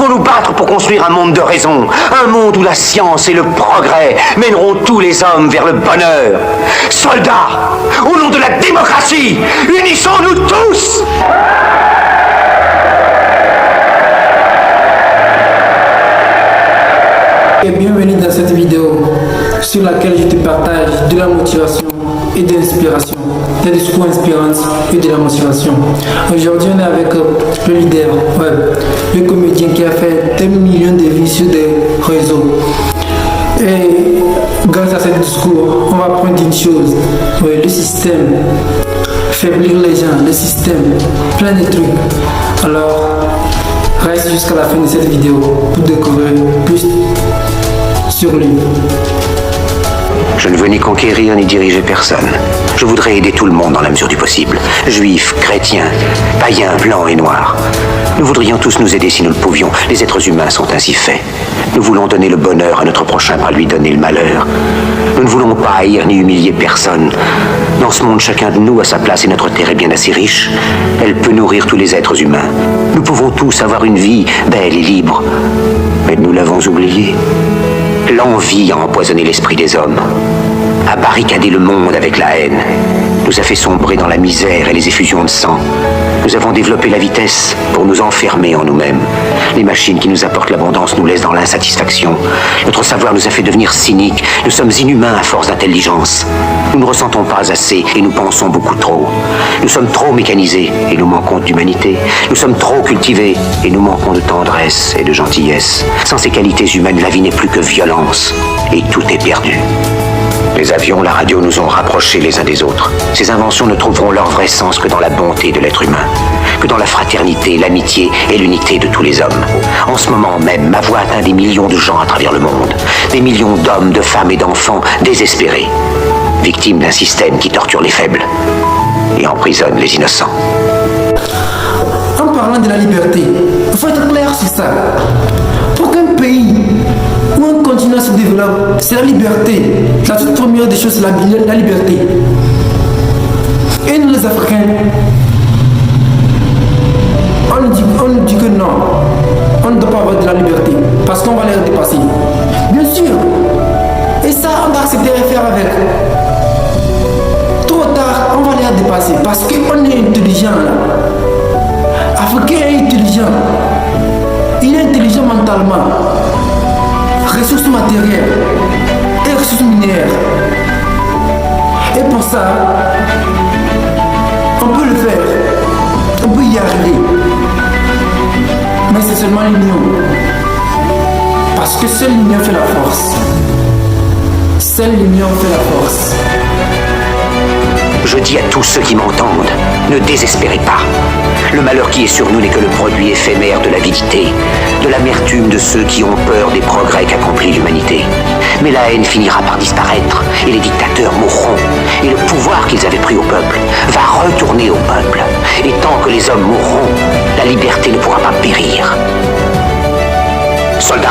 faut nous battre pour construire un monde de raison, un monde où la science et le progrès mèneront tous les hommes vers le bonheur. Soldats, au nom de la démocratie, unissons-nous tous! Et bienvenue dans cette vidéo sur laquelle je te partage de la motivation et de l'inspiration, des discours inspirants et de la motivation. Aujourd'hui, on est avec le leader, le comédien qui a fait des millions de vues sur des réseaux. Et grâce à ce discours, on va apprendre une chose, le système, faiblir les gens, le système, plein de trucs. Alors, reste jusqu'à la fin de cette vidéo pour découvrir plus sur lui. Je ne veux ni conquérir ni diriger personne. Je voudrais aider tout le monde dans la mesure du possible. Juifs, chrétiens, païens, blancs et noirs. Nous voudrions tous nous aider si nous le pouvions. Les êtres humains sont ainsi faits. Nous voulons donner le bonheur à notre prochain par lui donner le malheur. Nous ne voulons pas haïr ni humilier personne. Dans ce monde, chacun de nous a sa place et notre terre est bien assez riche. Elle peut nourrir tous les êtres humains. Nous pouvons tous avoir une vie belle et libre. Mais nous l'avons oublié. L'envie a empoisonné l'esprit des hommes, a barricadé le monde avec la haine, nous a fait sombrer dans la misère et les effusions de sang. Nous avons développé la vitesse pour nous enfermer en nous-mêmes. Les machines qui nous apportent l'abondance nous laissent dans l'insatisfaction. Notre savoir nous a fait devenir cyniques. Nous sommes inhumains à force d'intelligence. Nous ne ressentons pas assez et nous pensons beaucoup trop. Nous sommes trop mécanisés et nous manquons d'humanité. Nous sommes trop cultivés et nous manquons de tendresse et de gentillesse. Sans ces qualités humaines, la vie n'est plus que violence et tout est perdu. Les avions, la radio nous ont rapprochés les uns des autres. Ces inventions ne trouveront leur vrai sens que dans la bonté de l'être humain, que dans la fraternité, l'amitié et l'unité de tous les hommes. En ce moment même, ma voix atteint des millions de gens à travers le monde. Des millions d'hommes, de femmes et d'enfants désespérés, victimes d'un système qui torture les faibles et emprisonne les innocents. En parlant de la liberté, il faut être clair sur ça. Pour qu'un pays où un continent se développe, c'est la liberté. La toute première des choses, c'est la liberté. Et nous les Africains, on nous dit que non, on ne doit pas avoir de la liberté, parce qu'on va les dépasser. Bien sûr. Et ça, on doit accepter et faire avec. Tôt ou tard, on va les dépasser, parce qu'on est intelligent là. Africain est intelligent. Il est intelligent mentalement. Ressources matérielles et ressources minières. Et pour ça, on peut le faire. On peut y arriver. Mais c'est seulement l'union. Parce que seule l'union fait la force. Seule l'union fait la force. Je dis à tous ceux qui m'entendent, ne désespérez pas. Le malheur qui est sur nous n'est que le produit éphémère de l'avidité, de l'amertume de ceux qui ont peur des progrès qu'accomplit l'humanité. Mais la haine finira par disparaître, et les dictateurs mourront, et le pouvoir qu'ils avaient pris au peuple va retourner au peuple. Et tant que les hommes mourront, la liberté ne pourra pas périr. Soldats,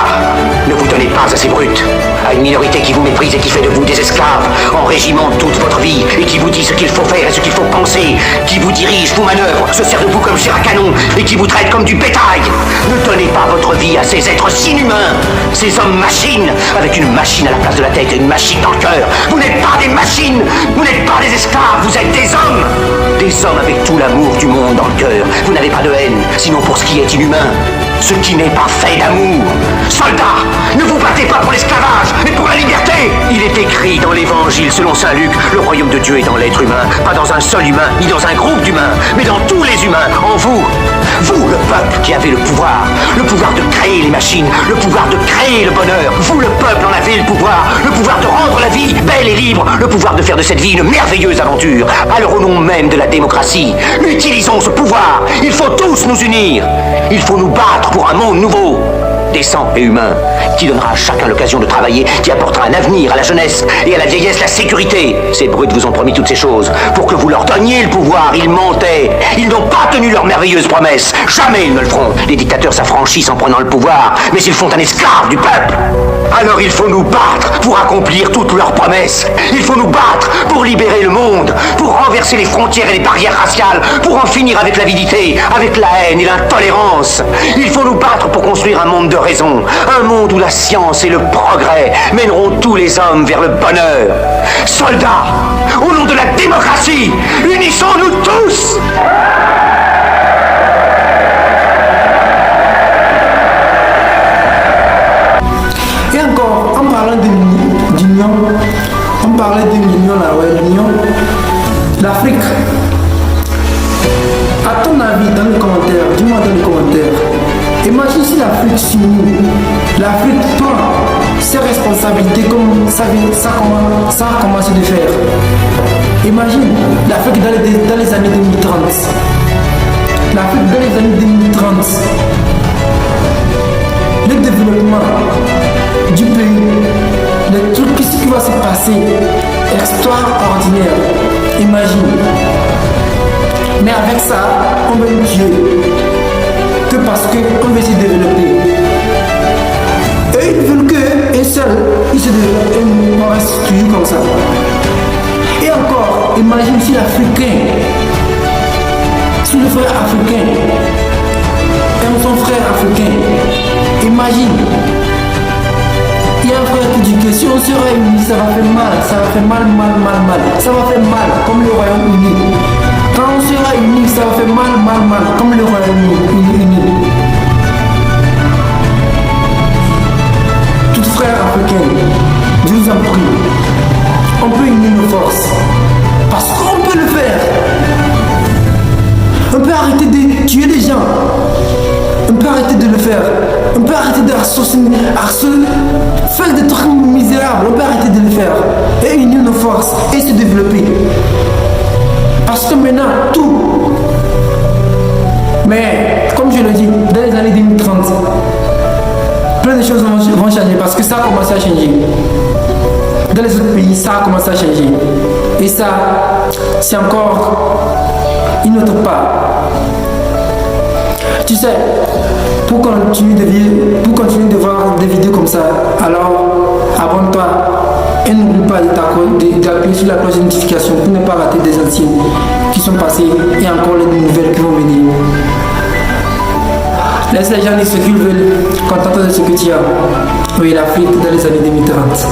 ne vous donnez pas à ces brutes, à une minorité qui vous méprise et qui fait de vous des esclaves, en régiment toute votre vie, et qui vous dit ce qu'il faut faire et ce qu'il faut penser, qui vous dirige, vous manœuvre, se sert de vous comme chair à canon, et qui vous traite comme du bétail. Ne donnez pas votre vie à ces êtres inhumains, ces hommes-machines, avec une machine à la place de la tête et une machine dans le cœur. Vous n'êtes pas des machines, vous n'êtes pas des esclaves, vous êtes des hommes. Des hommes avec tout l'amour du monde dans le cœur. Vous n'avez pas de haine, sinon pour ce qui est inhumain. Ce qui n'est pas fait d'amour. Soldats, ne vous battez pas pour l'esclavage, mais pour la liberté. Il est écrit dans l'évangile selon saint Luc, le royaume de Dieu est dans l'être humain, pas dans un seul humain, ni dans un groupe d'humains, mais dans tous les humains, en vous. Vous, le peuple qui avez le pouvoir de créer les machines, le pouvoir de créer le bonheur. Vous, le peuple, en avez le pouvoir de rendre la vie belle et libre, le pouvoir de faire de cette vie une merveilleuse aventure. Alors au nom même de la démocratie, utilisons ce pouvoir. Il faut tous nous unir. Il faut nous battre pour un monde nouveau. décent et humain, qui donnera à chacun l'occasion de travailler, qui apportera un avenir à la jeunesse et à la vieillesse la sécurité. Ces brutes vous ont promis toutes ces choses pour que vous leur donniez le pouvoir. Ils mentaient. Ils n'ont pas tenu leurs merveilleuses promesses. Jamais ils ne le feront. Les dictateurs s'affranchissent en prenant le pouvoir, mais ils font un esclave du peuple. Alors il faut nous battre pour accomplir toutes leurs promesses. Il faut nous battre pour libérer le monde, pour renverser les frontières et les barrières raciales, pour en finir avec l'avidité, avec la haine et l'intolérance. Il faut nous battre pour construire un monde de raison, un monde où la science et le progrès mèneront tous les hommes vers le bonheur. Soldats, au nom de la démocratie, unissons-nous tous! Et encore, en parlant d'union, on parlait de l'union là, ouais, l'union, l'Afrique. À ton avis, dans les commentaires, dis-moi dans les commentaires, imagine si l'Afrique s'unit, l'Afrique prend ses responsabilités comme ça a commencé de faire. Imagine l'Afrique dans les années 2030. L'Afrique dans les années 2030. Le développement du pays, le truc, qu'est-ce qui va se passer, extraordinaire, imagine. Mais avec ça, on veut nous tuer, que parce qu'on veut se développer. Et ils veulent qu'un seul, ils se développent et on reste toujours comme ça. Et encore, imagine si l'Africain, si le frère africain aime son frère africain, imagine. Il y a un frère qui dit que si on se réunit, ça va faire mal, ça va faire mal. Ça va faire mal, comme le Royaume-Uni. Quand on se réunit, ça va faire mal, comme le Royaume-Uni. Tout frère africain, je vous en prie, on peut unir nos forces. Parce qu'on peut le faire. On peut arrêter de tuer les gens. On peut arrêter de le faire. On peut arrêter de faire des trucs misérables. On peut arrêter de le faire. Et unir nos forces et se développer. Parce que maintenant, tout. Mais, comme je le dis, dans les années 2030, plein de choses vont changer parce que ça a commencé à changer. Dans les autres pays, ça a commencé à changer. Et ça, c'est encore une autre part. Tu sais, pour continuer de voir des vidéos comme ça, alors abonne-toi et n'oublie pas d'appuyer sur la cloche de notification pour ne pas rater des anciennes qui sont passées et encore les nouvelles qui vont venir. Laisse les gens dire ce qu'ils veulent, contente de ce que tu as. Oui, l'Afrique dans les années 2030.